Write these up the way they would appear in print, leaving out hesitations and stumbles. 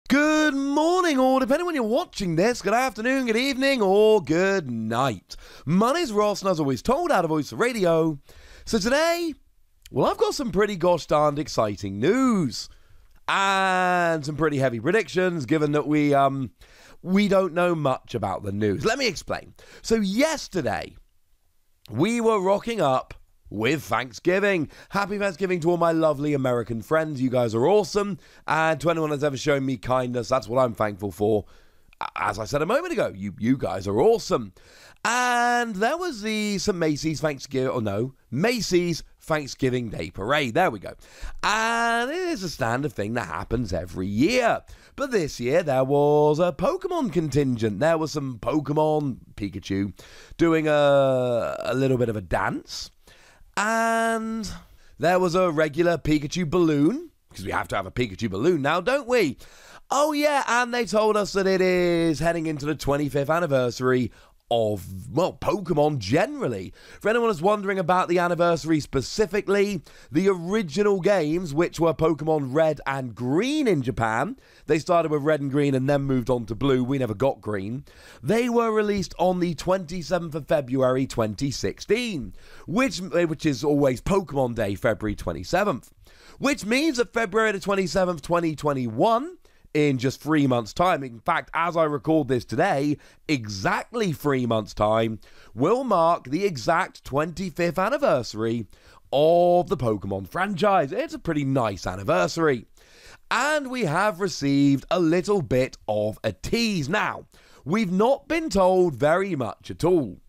Good morning, or depending when you're watching this, good afternoon, good evening, or good night. My name's Ross, and as always told, out of Voice of Radio. So today, well, I've got some pretty gosh darned exciting news. And some pretty heavy predictions, given that we don't know much about the news. Let me explain. So yesterday, we were rocking up with Thanksgiving. Happy Thanksgiving to all my lovely American friends. You guys are awesome. And to anyone that's ever shown me kindness, that's what I'm thankful for. As I said a moment ago, you guys are awesome. And there was the Macy's Thanksgiving Day Parade. There we go. And it is a standard thing that happens every year. But this year, there was a Pokemon contingent. There was some Pokemon, Pikachu, doing a little bit of a dance. And there was a regular Pikachu balloon, because we have to have a Pikachu balloon now, don't we? Oh yeah, and they told us that it is heading into the 25th anniversary of, well, Pokemon generally. For anyone who's wondering about the anniversary specifically, the original games, which were Pokemon Red and Green in Japan, they started with Red and Green and then moved on to Blue. We never got Green. They were released on the 27th of February 2016, which is always Pokemon Day, February 27th. Which means that February the 27th, 2021, in just 3 months' time, in fact, as I record this today, exactly 3 months' time, will mark the exact 25th anniversary of the Pokemon franchise. It's a pretty nice anniversary. And we have received a little bit of a tease. Now, we've not been told very much at all.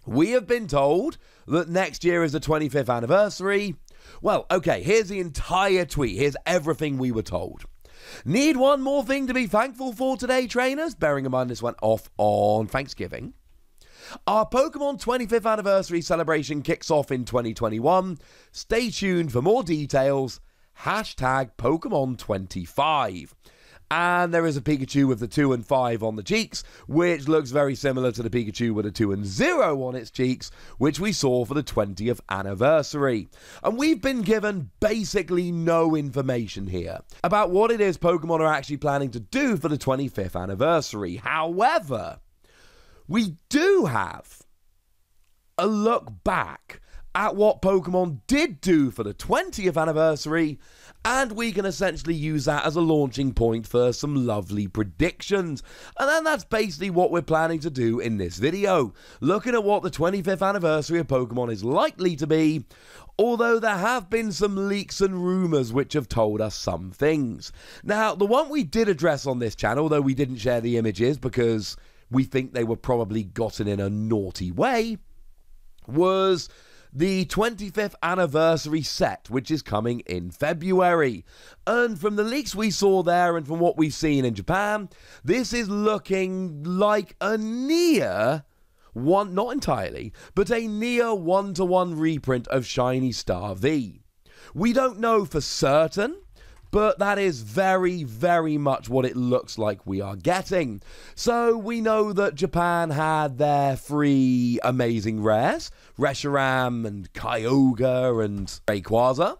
We have been told that next year is the 25th anniversary. Well, okay, here's the entire tweet. Here's everything we were told. Need one more thing to be thankful for today, trainers? Bearing in mind this went off on Thanksgiving. Our Pokemon 25th anniversary celebration kicks off in 2021. Stay tuned for more details. Hashtag Pokemon25. And there is a Pikachu with the 2 and 5 on the cheeks, which looks very similar to the Pikachu with a 2 and 0 on its cheeks, which we saw for the 20th anniversary. And we've been given basically no information here about what it is Pokemon are actually planning to do for the 25th anniversary. However, we do have a look back at what Pokemon did do for the 20th anniversary, and we can essentially use that as a launching point for some lovely predictions. And then that's basically what we're planning to do in this video, looking at what the 25th anniversary of Pokemon is likely to be, although there have been some leaks and rumours which have told us some things. Now, the one we did address on this channel, though we didn't share the images because we think they were probably gotten in a naughty way, was the 25th anniversary set, which is coming in February. And from the leaks we saw there and from what we've seen in Japan, this is looking like a near one, not entirely, but a near one-to-one reprint of Shiny Star V. We don't know for certain, but that is very, very much what it looks like we are getting. So we know that Japan had their 3 amazing rares, Reshiram and Kyogre and Rayquaza.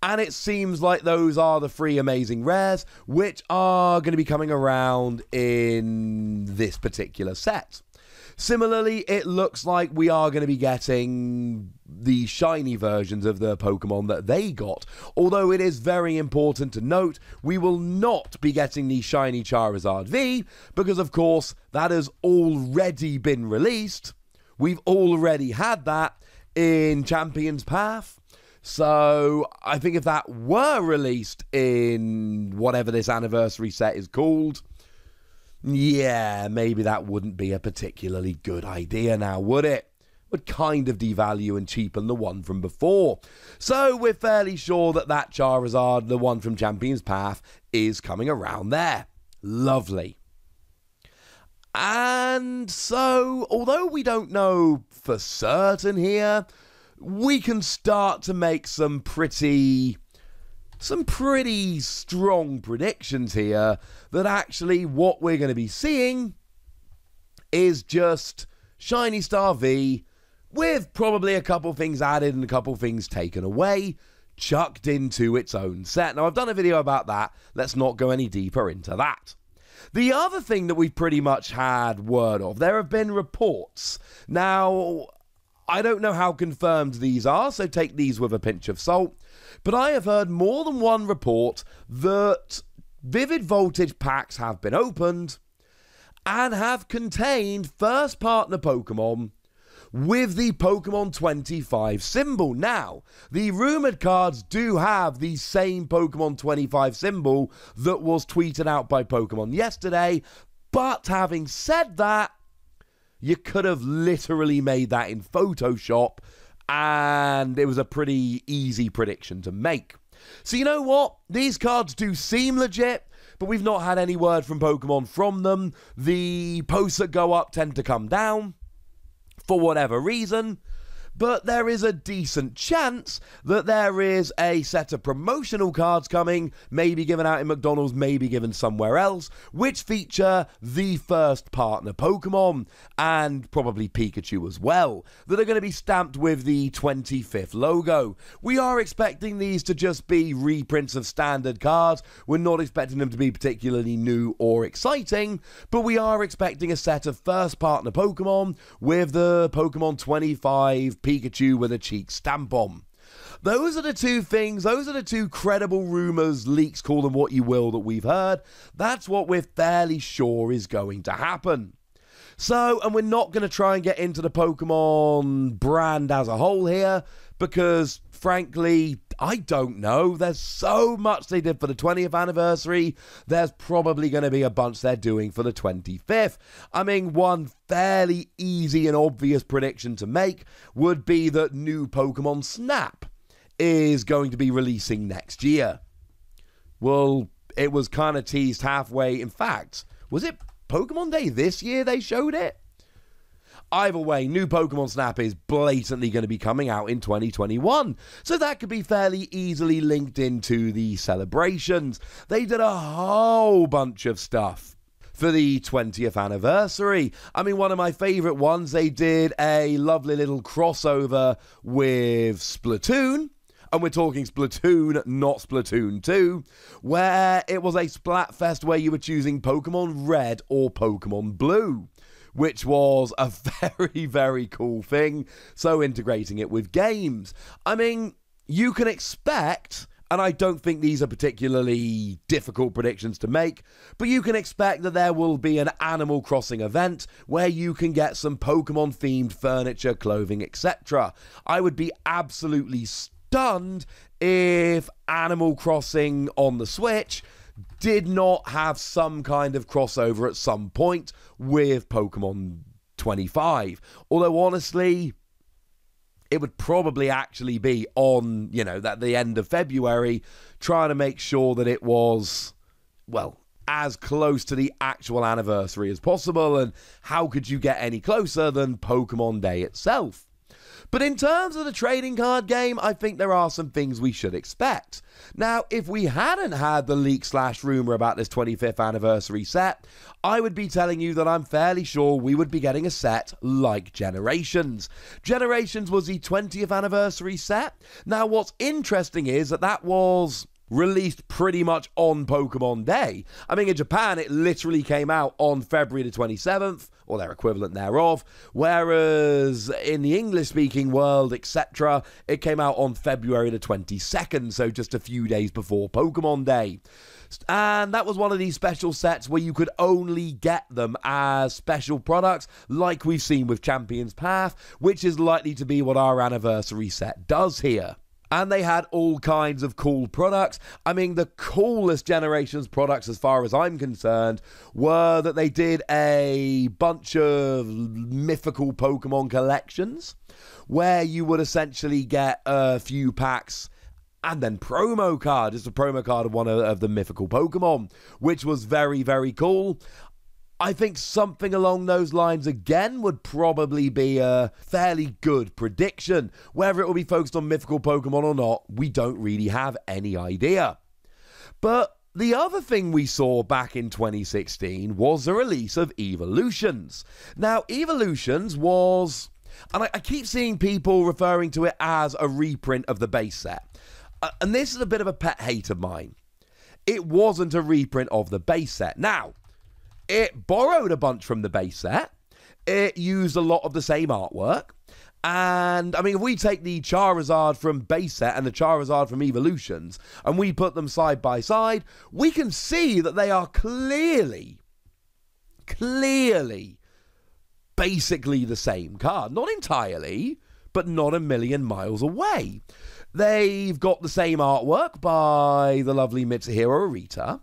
And it seems like those are the 3 amazing rares, which are going to be coming around in this particular set. Similarly, it looks like we are going to be getting the shiny versions of the Pokemon that they got. Although it is very important to note, we will not be getting the shiny Charizard V, because of course, that has already been released. We've already had that in Champion's Path. So I think if that were released in whatever this anniversary set is called, yeah, maybe that wouldn't be a particularly good idea now, would it? Would kind of devalue and cheapen the one from before. So we're fairly sure that that Charizard, the one from Champion's Path, is coming around there. Lovely. And so, although we don't know for certain here, we can start to make some pretty strong predictions here that actually what we're going to be seeing is just Shiny Star V with probably a couple things added and a couple things taken away chucked into its own set. Now, I've done a video about that. Let's not go any deeper into that. The other thing that we've pretty much had word of, there have been reports. Now, I don't know how confirmed these are, so take these with a pinch of salt, but I have heard more than one report that Vivid Voltage packs have been opened and have contained first partner Pokemon with the Pokemon 25 symbol. Now, the rumoured cards do have the same Pokemon 25 symbol that was tweeted out by Pokemon yesterday, but having said that, you could have literally made that in Photoshop, and it was a pretty easy prediction to make. So you know what? These cards do seem legit, but we've not had any word from Pokemon from them. The posts that go up tend to come down for whatever reason, but there is a decent chance that there is a set of promotional cards coming, maybe given out in McDonald's, maybe given somewhere else, which feature the first partner Pokemon, and probably Pikachu as well, that are going to be stamped with the 25th logo. We are expecting these to just be reprints of standard cards. We're not expecting them to be particularly new or exciting, but we are expecting a set of first partner Pokemon with the Pokemon 25 Pikachu with a cheek stamp on. Those are the two things, those are the two credible rumours, leaks, call them what you will, that we've heard. That's what we're fairly sure is going to happen. So, and we're not going to try and get into the Pokemon brand as a whole here, because frankly, I don't know. There's so much they did for the 20th anniversary. There's probably going to be a bunch they're doing for the 25th. I mean, one fairly easy and obvious prediction to make would be that new Pokemon Snap is going to be releasing next year. Well, it was kind of teased halfway. In fact, was it Pokemon Day this year they showed it? Either way, new Pokemon Snap is blatantly going to be coming out in 2021, so that could be fairly easily linked into the celebrations. They did a whole bunch of stuff for the 20th anniversary. I mean, one of my favourite ones, they did a lovely little crossover with Splatoon. And we're talking Splatoon, not Splatoon 2, where it was a Splatfest where you were choosing Pokemon Red or Pokemon Blue, which was a very, very cool thing. So integrating it with games. I mean, you can expect, and I don't think these are particularly difficult predictions to make, but you can expect that there will be an Animal Crossing event where you can get some Pokemon-themed furniture, clothing, etc. I would be absolutely stunned if Animal Crossing on the Switch did not have some kind of crossover at some point with Pokemon 25. Although, honestly, it would probably actually be on, at the end of February, trying to make sure that it was, well, as close to the actual anniversary as possible. And how could you get any closer than Pokemon Day itself? But in terms of the trading card game, I think there are some things we should expect. Now, if we hadn't had the leak/rumour about this 25th anniversary set, I would be telling you that I'm fairly sure we would be getting a set like Generations. Generations was the 20th anniversary set. Now, what's interesting is that was released pretty much on Pokemon Day. I mean, in Japan, it literally came out on February the 27th, or their equivalent thereof, whereas in the English-speaking world, etc., it came out on February the 22nd, so just a few days before Pokemon Day. And that was one of these special sets where you could only get them as special products, like we've seen with Champions Path, which is likely to be what our anniversary set does here. And they had all kinds of cool products. I mean, the coolest Generations products, as far as I'm concerned, were that they did a bunch of mythical Pokemon collections, where you would essentially get a few packs and then promo card, just a promo card of one of the mythical Pokemon, which was very, very cool. I think something along those lines again would probably be a fairly good prediction. Whether it will be focused on mythical Pokemon or not, we don't really have any idea. But the other thing we saw back in 2016 was the release of Evolutions. Now, Evolutions was, and I keep seeing people referring to it as a reprint of the base set. and this is a bit of a pet hate of mine, it wasn't a reprint of the base set. Now, it borrowed a bunch from the base set. It used a lot of the same artwork. And, I mean, if we take the Charizard from base set and the Charizard from Evolutions, and we put them side by side, we can see that they are clearly, basically the same card. Not entirely, but not a million miles away. They've got the same artwork by the lovely Mitsuhiro Arita,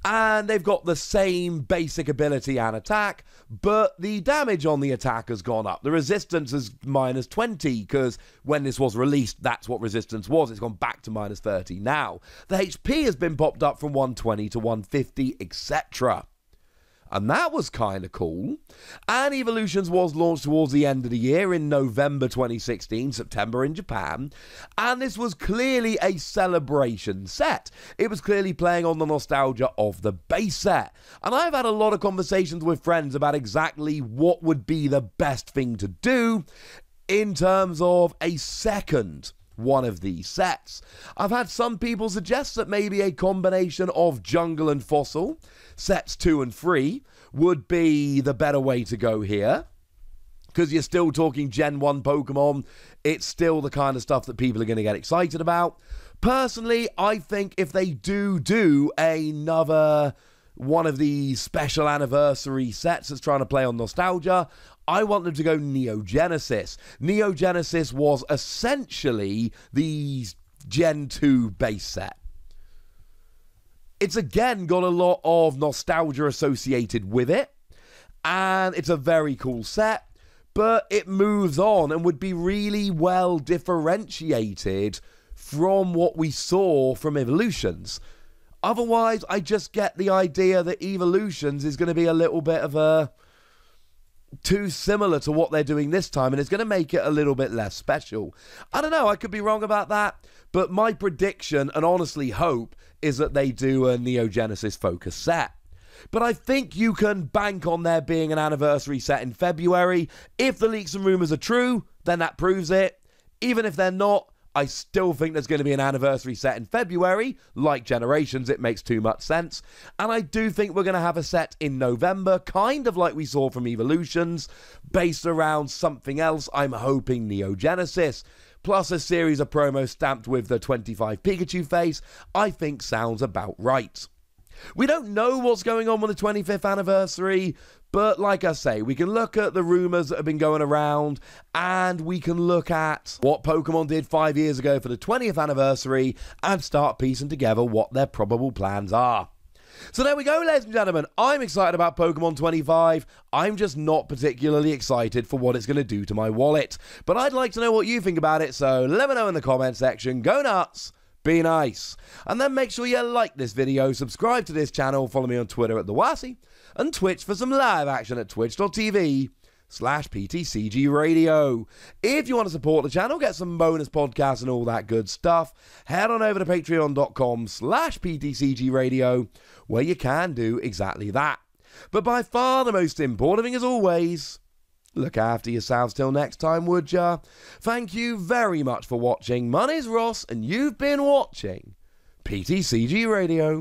and they've got the same basic ability and attack, but the damage on the attack has gone up. The resistance is minus 20, because when this was released, that's what resistance was. It's gone back to minus 30 now. The HP has been popped up from 120 to 150, etc. And that was kind of cool. And Evolutions was launched towards the end of the year in November 2016, September in Japan. And this was clearly a celebration set. It was clearly playing on the nostalgia of the base set. And I've had a lot of conversations with friends about exactly what would be the best thing to do in terms of a second one of these sets. I've had some people suggest that maybe a combination of Jungle and Fossil, sets 2 and 3, would be the better way to go here. Because you're still talking Gen 1 Pokemon. It's still the kind of stuff that people are going to get excited about. Personally, I think if they do another one of these special anniversary sets that's trying to play on nostalgia, I want them to go Neo Genesis. Neo Genesis was essentially the Gen 2 base set. It's again got a lot of nostalgia associated with it, and it's a very cool set, but it moves on and would be really well differentiated from what we saw from Evolutions. Otherwise, I just get the idea that Evolutions is going to be a little bit of a too similar to what they're doing this time, and it's going to make it a little bit less special. I don't know, I could be wrong about that, but my prediction, and honestly hope, is that they do a Neo Genesis focus set. But I think you can bank on there being an anniversary set in February. If the leaks and rumours are true, then that proves it. Even if they're not, I still think there's going to be an anniversary set in February. Like Generations, it makes too much sense. And I do think we're going to have a set in November, kind of like we saw from Evolutions, based around something else. I'm hoping Neo Genesis, plus a series of promos stamped with the 25 Pikachu face, I think sounds about right. We don't know what's going on with the 25th anniversary, but like I say, we can look at the rumours that have been going around, and we can look at what Pokemon did 5 years ago for the 20th anniversary, and start piecing together what their probable plans are. So there we go, ladies and gentlemen. I'm excited about Pokemon 25. I'm just not particularly excited for what it's going to do to my wallet. But I'd like to know what you think about it, so let me know in the comment section. Go nuts! Be nice. And then make sure you like this video, subscribe to this channel, follow me on Twitter at TheWassy, and Twitch for some live action at twitch.tv/PTCG Radio. If you want to support the channel, get some bonus podcasts and all that good stuff, head on over to patreon.com/PTCG Radio, where you can do exactly that. But by far the most important thing, as always, look after yourselves till next time, would ya? Thank you very much for watching. My name's Ross, and you've been watching PTCG Radio.